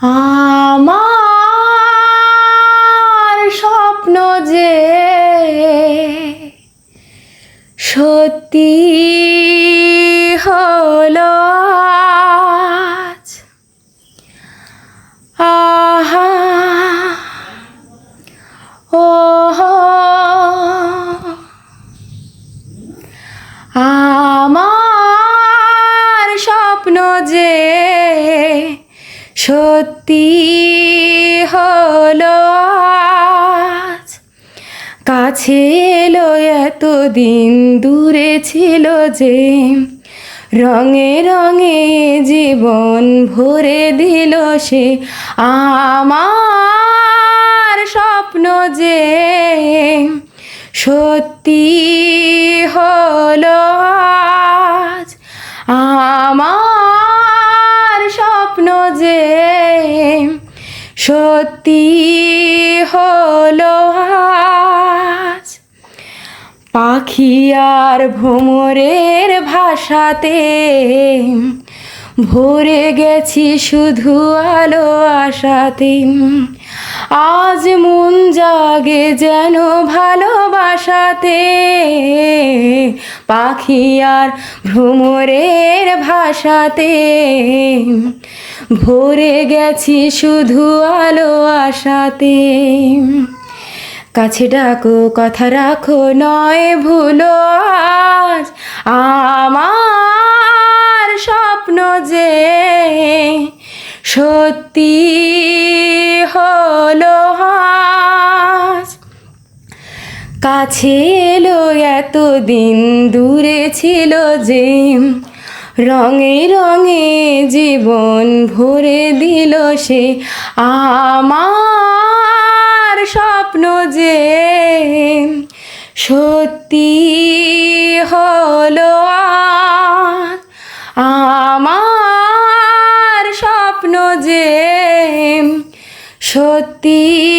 আমার স্বপ্ন যে সত্যি হলো আজ। আহা ও আমার স্বপ্ন যে সত্যি হলো আজ। কাছে এলো এতদিন, দূরে ছিল যে, রঙে রঙে জীবন ভরে দিল সে। আমার স্বপ্ন যে সত্যি হলো আজ। আমার স্বপ্ন যে সত্যি হলো আজ। পাখি আর ভ্রমরের ভাষাতে ভরে গেছি শুধু আলো আশাতে। আজ মন জাগে যেন ভালোবাসাতে। পাখি আর ভ্রমরের ভাষাতে ভরে গেছি শুধু আলো আশাতে। কাছে ডাকো, কথা রাখো, নয় ভুলো আজ। আমার স্বপ্ন যে সত্যি হলো আজ। কাছে এলো এতদিন, দূরে ছিল যে, রঙে রঙে জীবন ভরে দিল সে। আমার স্বপ্ন যে সত্যি হলো আজ। আমার স্বপ্ন যে সত্যি